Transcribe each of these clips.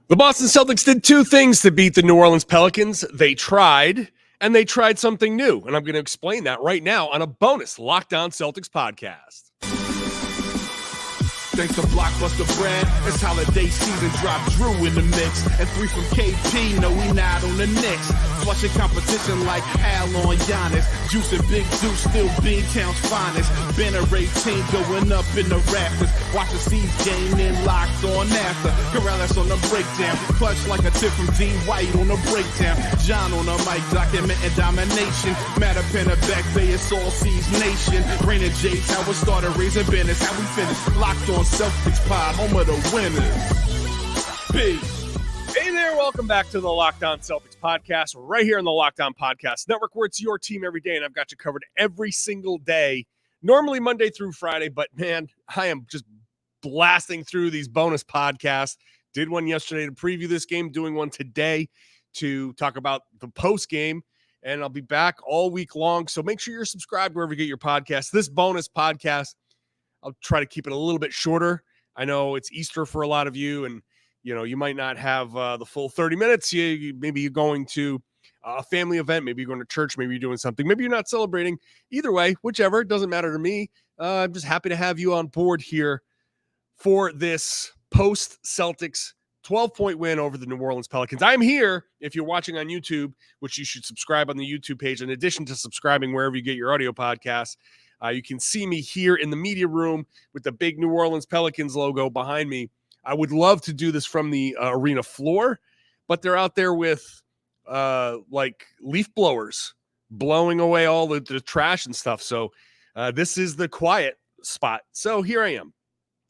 The Boston Celtics did two things to beat the New Orleans Pelicans. They tried, and they tried something new. And I'm going to explain that right now on a bonus Locked On Celtics podcast. Thanks to Blockbuster Brand, it's holiday season, drop Drew in the mix. And 3 from KP, no, we not on the Knicks. Flushing competition like Al on Giannis. Juice and Big Juice, still B-Town's finest. Banner 18 going up in the rafters. Watch the C's game in Locked On after. Karalis on the breakdown. Clutch like a tip from D. White on the breakdown. John on the mic, documenting domination. Matter pen a back bay, it's all C's nation. Rain and Jace, how we started, raising business, how we finish. Locked On Celtics pod, home of the winners. Peace. Hey there, welcome back to the Locked On Celtics podcast, right here on the Locked On Podcast Network, where it's your team every day, and I've got you covered every single day, normally Monday through Friday, but man, I am just blasting through these bonus podcasts. Did one yesterday to preview this game, doing one today to talk about the post game, and I'll be back all week long, so make sure you're subscribed wherever you get your podcasts. This bonus podcast, I'll try to keep it a little bit shorter. I know it's Easter for a lot of you, and you know you might not have the full 30 minutes. Maybe you're going to a family event, maybe you're going to church, maybe you're doing something, maybe you're not celebrating. Either way, whichever, it doesn't matter to me. I'm just happy to have you on board here for this post-Celtics 12-point win over the New Orleans Pelicans. I'm here, if you're watching on YouTube, which you should subscribe on the YouTube page, in addition to subscribing wherever you get your audio podcasts. You can see me here in the media room with the big New Orleans Pelicans logo behind me. I would love to do this from the arena floor, but they're out there with like leaf blowers blowing away all the trash and stuff. So this is the quiet spot. So here I am.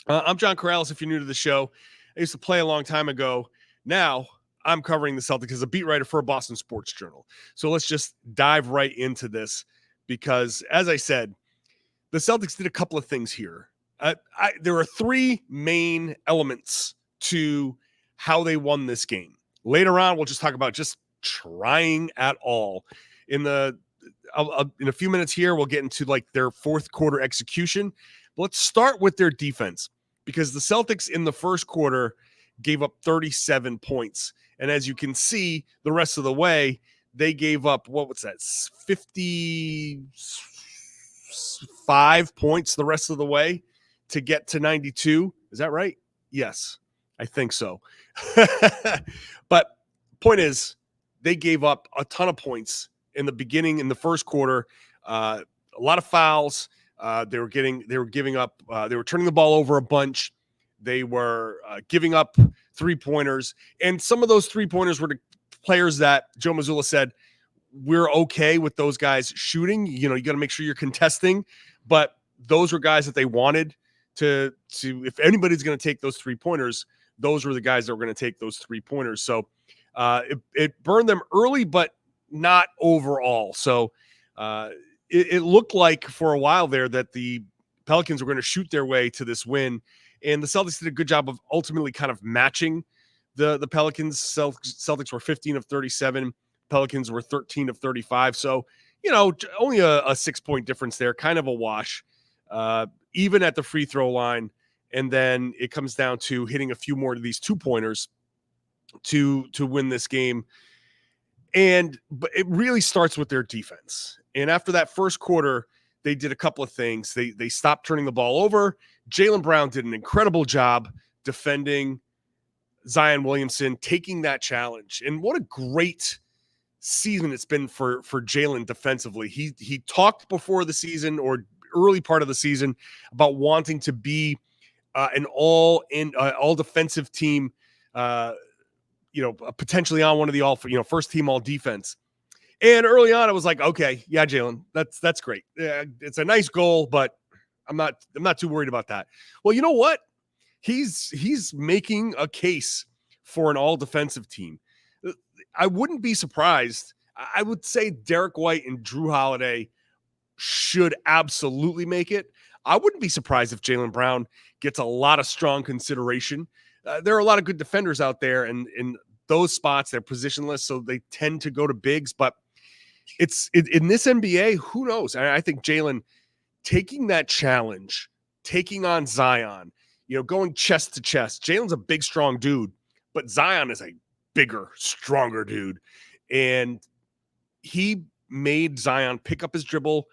I'm John Karalis, if you're new to the show. I used to play a long time ago. Now I'm covering the Celtics as a beat writer for a Boston Sports Journal. So let's just dive right into this because, as I said, the Celtics did a couple of things here. There are three main elements to how they won this game. Later on, we'll just talk about just trying at all. In a few minutes here, we'll get into like their fourth quarter execution. But let's start with their defense because the Celtics in the first quarter gave up 37 points. And as you can see, the rest of the way, they gave up, what was that, 55 points the rest of the way to get to 92. Is that right? Yes, I think so. But point is, they gave up a ton of points in the beginning, in the first quarter. A lot of fouls. They were turning the ball over a bunch. They were giving up 3-pointers. And some of those 3-pointers were the players that Joe Mazzulla said, we're okay with those guys shooting. You know, you got to make sure you're contesting, but those were guys that they wanted to if anybody's going to take those 3-pointers, those were the guys that were going to take those 3-pointers. So it burned them early, but not overall. So it looked like for a while there that the Pelicans were going to shoot their way to this win, and the Celtics did a good job of ultimately kind of matching the Pelicans. Celtics were 15 of 37. Pelicans were 13 of 35. So, you know, only a 6-point difference there, kind of a wash, even at the free throw line. And then it comes down to hitting a few more of these 2-pointers to win this game. But it really starts with their defense. And after that first quarter, they did a couple of things. They stopped turning the ball over. Jaylen Brown did an incredible job defending Zion Williamson, taking that challenge. And what a great season it's been for Jaylen defensively. He talked before the season or early part of the season about wanting to be an all defensive team, potentially on one of the first team all defense. And early on, I was like, okay, yeah, Jaylen, that's great. Yeah, it's a nice goal, but I'm not too worried about that. Well, you know what? He's making a case for an all defensive team. I wouldn't be surprised. I would say Derek White and Drew Holiday should absolutely make it. I wouldn't be surprised if Jaylen Brown gets a lot of strong consideration. There are a lot of good defenders out there, and in those spots, they're positionless, so they tend to go to bigs. But in this NBA, who knows? I think Jaylen taking that challenge, taking on Zion, going chest to chest. Jaylen's a big, strong dude. but Zion is a bigger, stronger dude. And he made Zion pick up his dribble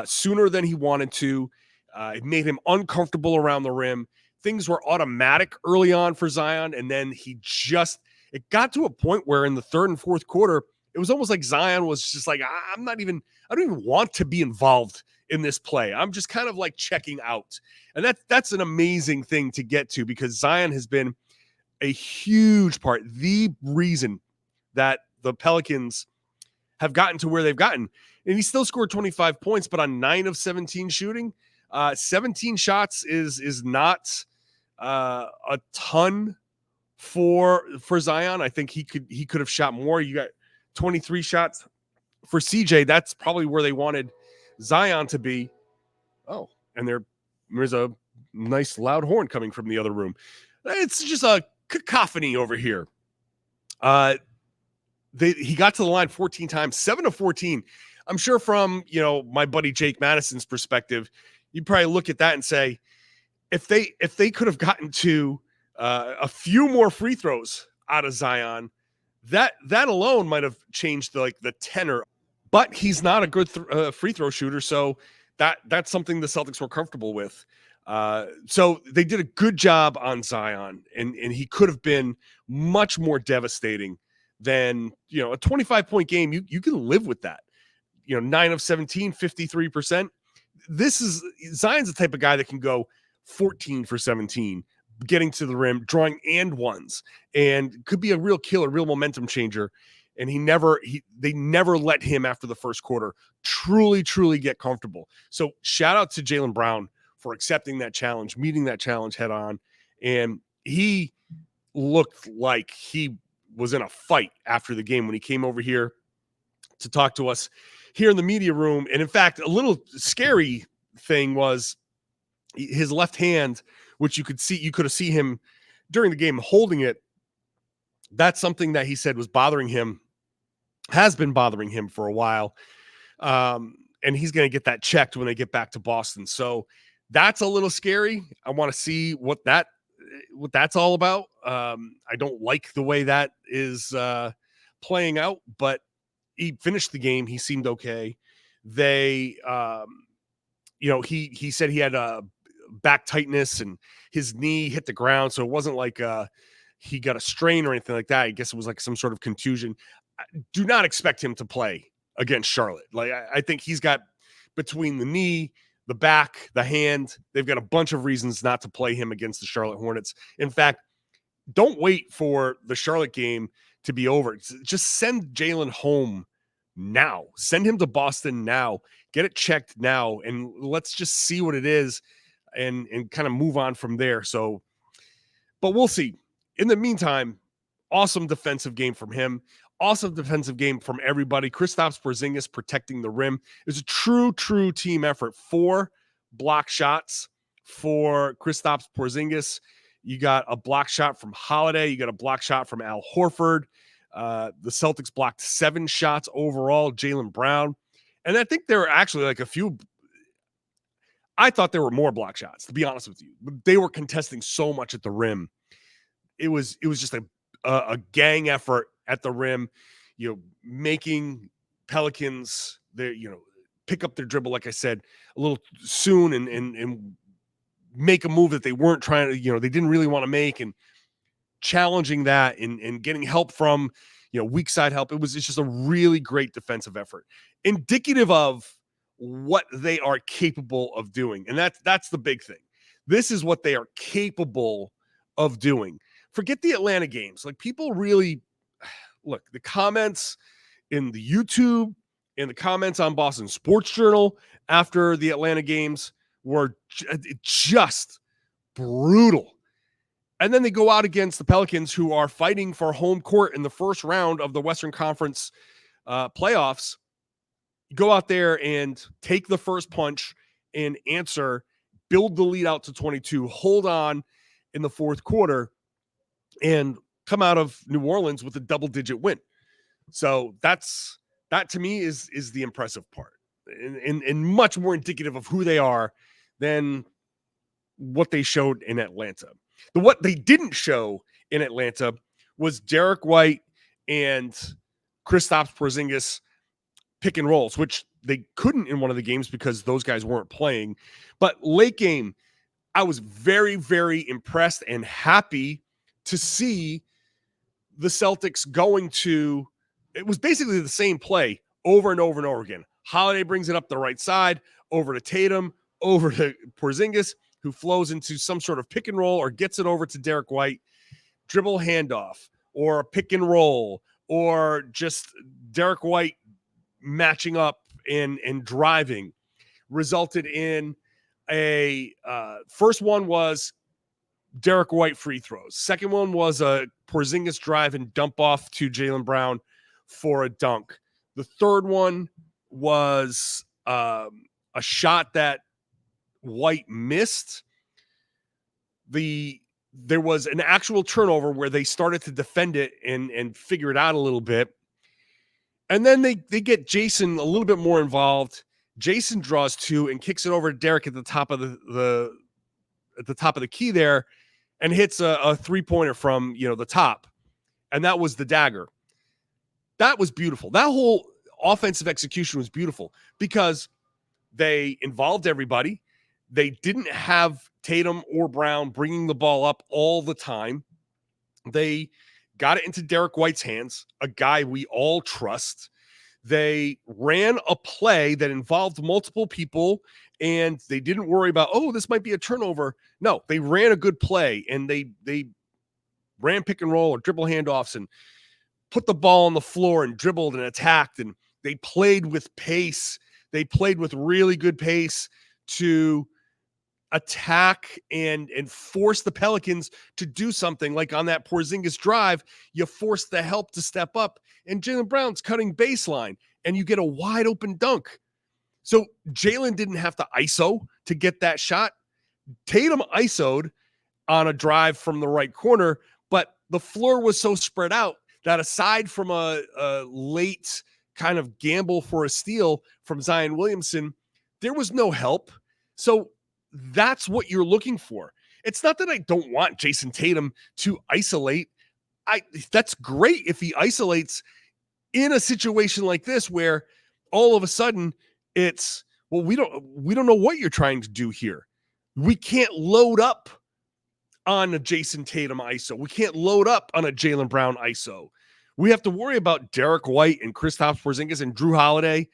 sooner than he wanted to. It made him uncomfortable around the rim. Things were automatic early on for Zion, and then it got to a point where in the third and fourth quarter, it was almost like Zion was just like, I don't even want to be involved in this play. I'm just kind of like checking out. And that's an amazing thing to get to, because Zion has been a huge part, the reason that the Pelicans have gotten to where they've gotten. And he still scored 25 points, but on 9 of 17 shooting, 17 shots is not a ton for Zion. I think he could have shot more. You got 23 shots for CJ. That's probably where they wanted Zion to be. Oh, and there's a nice loud horn coming from the other room. It's just a cacophony over here. He got to the line 14 times, 7 of 14. I'm sure from, my buddy Jake Madison's perspective, you'd probably look at that and say, if they could have gotten to a few more free throws out of Zion, that alone might have changed the tenor. But he's not a good free throw shooter, so that's something the Celtics were comfortable with. So they did a good job on Zion, and he could have been much more devastating than, a 25-point game. You can live with that. 9 of 17, 53%. Zion's the type of guy that can go 14 for 17, getting to the rim, drawing and ones, and could be a real killer, real momentum changer. And they never let him after the first quarter truly get comfortable. So shout out to Jaylen Brown for accepting that challenge, meeting that challenge head on. And he looked like he was in a fight after the game when he came over here to talk to us here in the media room. And in fact, a little scary thing was his left hand, which you could have seen him during the game holding it. That's something that he said has been bothering him for a while. And he's going to get that checked when they get back to Boston. So that's a little scary. I want to see what that's all about. I don't like the way that is playing out, but he finished the game. He seemed okay. They, he said he had a back tightness and his knee hit the ground. So it wasn't like he got a strain or anything like that. I guess it was like some sort of contusion. I do not expect him to play against Charlotte. Like I think he's got, between the knee, the back, the hand, they've got a bunch of reasons not to play him against the Charlotte Hornets. In fact, don't wait for the Charlotte game to be over. Just send Jaylen home now. Send him to Boston now. Get it checked now, and let's just see what it is and kind of move on from there. So, but we'll see. In the meantime, awesome defensive game from him. Awesome defensive game from everybody. Kristaps Porzingis protecting the rim. It was a true team effort. 4 block shots for Kristaps Porzingis. You got a block shot from Holiday. You got a block shot from Al Horford. The Celtics blocked 7 shots overall. Jaylen Brown. And I think there were actually like a few. I thought there were more block shots, to be honest with you. They were contesting so much at the rim. It was just a gang effort at the rim, making Pelicans, pick up their dribble, like I said, a little soon and make a move that they weren't trying to, they didn't really want to make, and challenging that and getting help from, weak side help. It's just a really great defensive effort, indicative of what they are capable of doing. And that's the big thing. This is what they are capable of doing. Forget the Atlanta games. Like, people really look, the comments in the YouTube and the comments on Boston Sports Journal after the Atlanta games were just brutal. And then they go out against the Pelicans, who are fighting for home court in the first round of the Western Conference playoffs. Go out there and take the first punch and answer, build the lead out to 22, hold on in the fourth quarter, and come out of New Orleans with a double-digit win. So that to me is the impressive part, and much more indicative of who they are than what they showed in Atlanta. What they didn't show in Atlanta was Derek White and Kristaps Porzingis pick and rolls, which they couldn't in one of the games because those guys weren't playing. But late game, I was very, very impressed and happy to see the Celtics going to, it was basically the same play over and over and over again. Holiday brings it up the right side, over to Tatum, over to Porzingis, who flows into some sort of pick and roll or gets it over to Derek White, dribble handoff, or a pick and roll, or just Derek White matching up and driving, resulted in a first one was Derek White free throws. Second one was a Porzingis drive and dump off to Jaylen Brown for a dunk. The third one was a shot that White missed. There was an actual turnover where they started to defend it and figure it out a little bit. And then they get Jayson a little bit more involved. Jayson draws two and kicks it over to Derek at the top of the key there, and hits a 3-pointer from the top. And that was the dagger. That was beautiful. That whole offensive execution was beautiful because they involved everybody. They didn't have Tatum or Brown bringing the ball up all the time. They got it into Derek White's hands, a guy we all trust. They ran a play that involved multiple people, and they didn't worry about, this might be a turnover. No, they ran a good play, and they ran pick and roll or dribble handoffs and put the ball on the floor and dribbled and attacked, and they played with pace. They played with really good pace to attack and force the Pelicans to do something. Like on that Porzingis drive, you force the help to step up, and Jaylen Brown's cutting baseline, and you get a wide open dunk. So Jaylen didn't have to ISO to get that shot. Tatum ISO'd on a drive from the right corner, but the floor was so spread out that aside from a late kind of gamble for a steal from Zion Williamson, there was no help. So that's what you're looking for. It's not that I don't want Jayson Tatum to isolate. That's great if he isolates in a situation like this where all of a sudden it's, well, we don't know what you're trying to do here. We can't load up on a Jayson Tatum ISO. We can't load up on a Jaylen Brown ISO. We have to worry about Derek White and Kristaps Porzingis and Drew Holiday.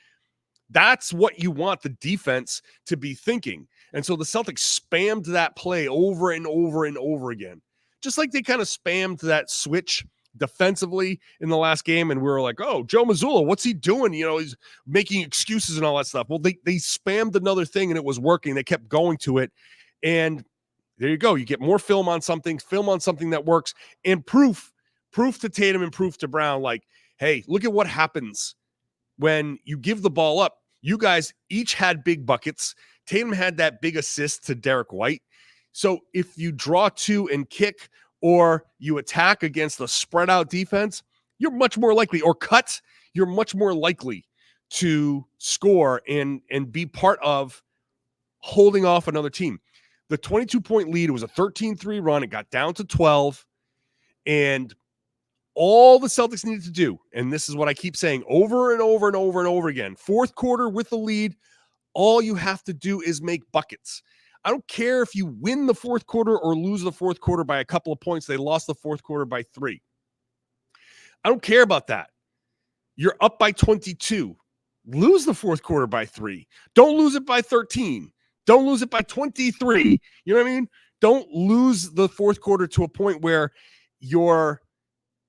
That's what you want the defense to be thinking. And so the Celtics spammed that play over and over and over again. Just like they kind of spammed that switch defensively in the last game. And we were like, oh, Joe Mazzulla, what's he doing? He's making excuses and all that stuff. Well, they spammed another thing and it was working. They kept going to it. And there you go. You get more film on something that works, and proof to Tatum and proof to Brown. Like, hey, look at what happens when you give the ball up. You guys each had big buckets. Tatum had that big assist to Derek White. So if you draw two and kick, or you attack against a spread out defense, you're much more likely, or cut, you're much more likely to score and be part of holding off another team. The 22-point lead was a 13-3 run. It got down to 12. And all the Celtics needed to do, and this is what I keep saying over and over and over and over again, fourth quarter with the lead, all you have to do is make buckets. I don't care if you win the fourth quarter or lose the fourth quarter by a couple of points. They lost the fourth quarter by 3. I don't care about that. You're up by 22. Lose the fourth quarter by 3. Don't lose it by 13. Don't lose it by 23. You know what I mean? Don't lose the fourth quarter to a point where you're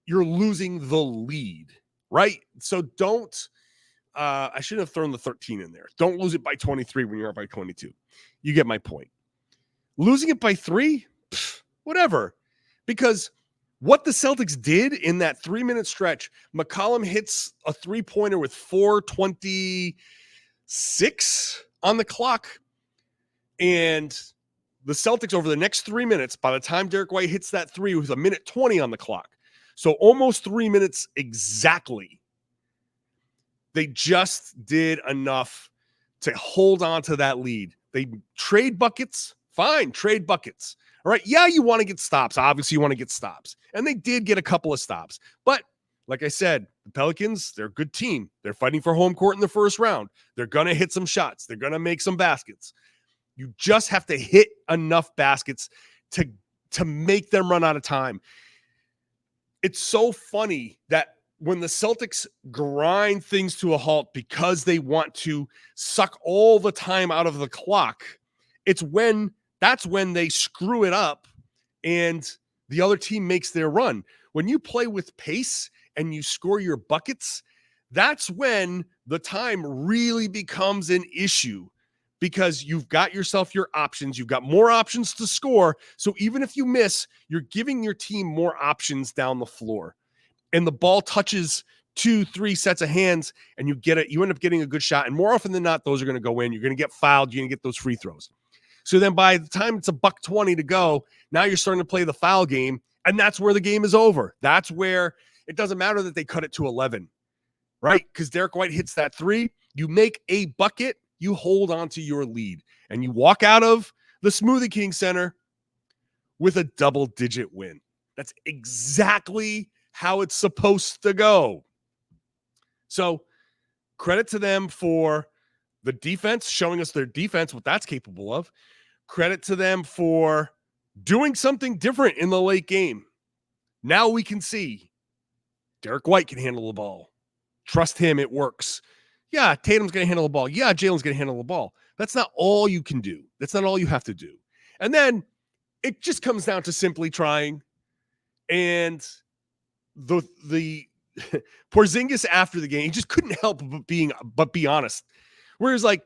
losing the lead, right? So don't, I should have thrown the 13 in there. Don't lose it by 23 when you're up by 22. You get my point. Losing it by 3, whatever. Because what the Celtics did in that 3-minute stretch, McCollum hits a 3-pointer with 4:26 on the clock. And the Celtics over the next 3 minutes, by the time Derek White hits that 3, with a minute 20 on the clock. So almost 3 minutes exactly. They just did enough to hold on to that lead. They trade buckets. Fine, trade buckets. All right. Yeah, you want to get stops. Obviously, you want to get stops. And they did get a couple of stops. But like I said, the Pelicans, they're a good team. They're fighting for home court in the first round. They're going to hit some shots. They're going to make some baskets. You just have to hit enough baskets to make them run out of time. It's so funny that when the Celtics grind things to a halt because they want to suck all the time out of the clock, that's when they screw it up and the other team makes their run. When you play with pace and you score your buckets, that's when the time really becomes an issue, because you've got yourself your options. You've got more options to score. So even if you miss, you're giving your team more options down the floor. And the ball touches 2-3 sets of hands and you end up getting a good shot. And more often than not, those are going to go in. You're going to get fouled. You're going to get those free throws. So then by the time it's $1:20 to go, now you're starting to play the foul game. And that's where the game is over. That's where it doesn't matter that they cut it to 11, right? Because Derek White hits that 3. You make a bucket. You hold on to your lead and you walk out of the Smoothie King Center with a double-digit win. That's exactly how it's supposed to go. So credit to them for the defense, showing us their defense, what that's capable of. Credit to them for doing something different in the late game. Now we can see Derek White can handle the ball. Trust him, it works. Yeah, Tatum's going to handle the ball. Yeah, Jaylen's going to handle the ball. That's not all you can do. That's not all you have to do. And then it just comes down to simply trying. And the Porzingis after the game, he just couldn't help but be honest. Whereas like,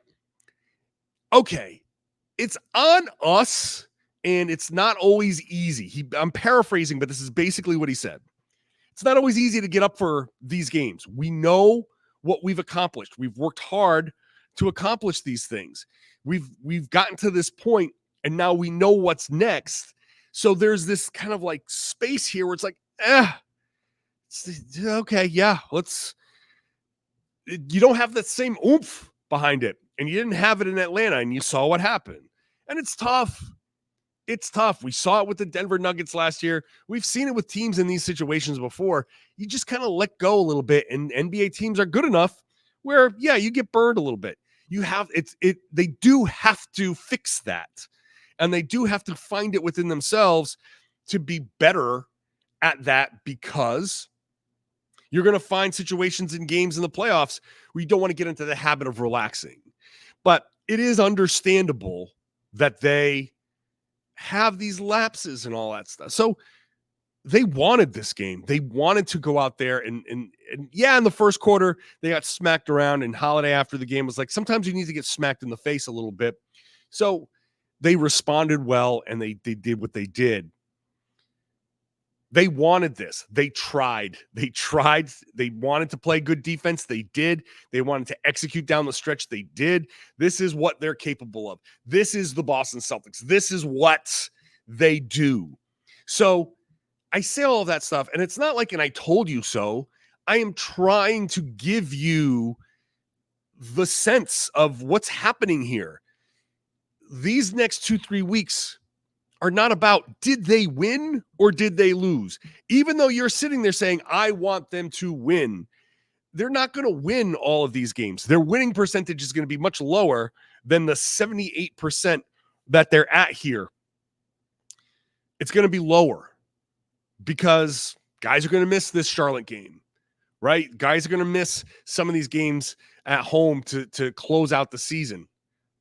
okay, it's on us and it's not always easy. I'm paraphrasing, but this is basically what he said. It's not always easy to get up for these games. We know what we've accomplished. We've worked hard to accomplish these things. We've gotten to this point and now we know what's next. So there's this kind of like space here where it's like, okay, yeah, you don't have that same oomph behind it. And you didn't have it in Atlanta and you saw what happened. And it's tough. It's tough. We saw it with the Denver Nuggets last year. We've seen it with teams in these situations before. You just kind of let go a little bit, and NBA teams are good enough where, yeah, you get burned a little bit. They do have to fix that, and they do have to find it within themselves to be better at that, because you're going to find situations in games in the playoffs where you don't want to get into the habit of relaxing. But it is understandable that they have these lapses and all that stuff. So they wanted this game. They wanted to go out there and yeah, in the first quarter, they got smacked around, and Holiday after the game was like, sometimes you need to get smacked in the face a little bit. So they responded well, and they did what they did. They wanted this. They tried. They wanted to play good defense. They did. They wanted to execute down the stretch. They did. This is what they're capable of. This is the Boston Celtics. This is what they do. So I say all of that stuff, and it's not like, and I told you so. I am trying to give you the sense of what's happening here. These next 2-3 weeks are not about did they win or did they lose. Even though you're sitting there saying, I want them to win, they're not going to win all of these games. Their winning percentage is going to be much lower than the 78% that they're at here. It's going to be lower because guys are going to miss this Charlotte game, right? Guys are going to miss some of these games at home to close out the season,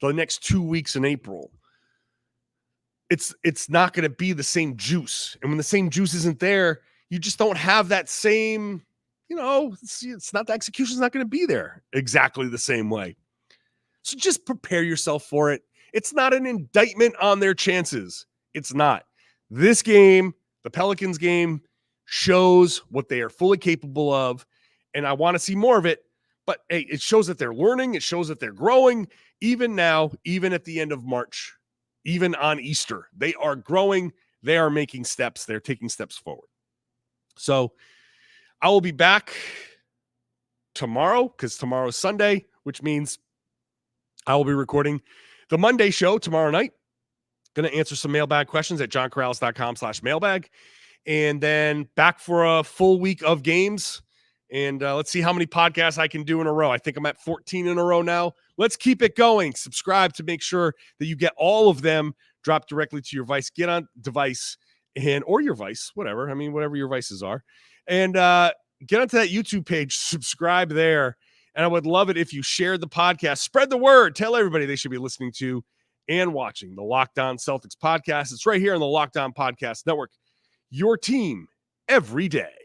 the next 2 weeks in April. It's not going to be the same juice. And when the same juice isn't there, you just don't have that same, it's not, the execution's not going to be there exactly the same way. So just prepare yourself for it. It's not an indictment on their chances. It's not. This game, the Pelicans game, shows what they are fully capable of. And I want to see more of it. But hey, it shows that they're learning. It shows that they're growing. Even now, even at the end of March, even on Easter, they are growing. They are making steps. They're taking steps forward. So I will be back tomorrow, because tomorrow is Sunday, which means I will be recording the Monday show tomorrow night. Going to answer some mailbag questions at johnkaralis.com/mailbag. And then back for a full week of games. And let's see how many podcasts I can do in a row. I think I'm at 14 in a row now. Let's keep it going. Subscribe to make sure that you get all of them dropped directly to your device or your vice, whatever. I mean, whatever your vices are. And get onto that YouTube page, subscribe there. And I would love it if you shared the podcast. Spread the word. Tell everybody they should be listening to and watching the Locked On Celtics podcast. It's right here on the Locked On Podcast Network. Your team every day.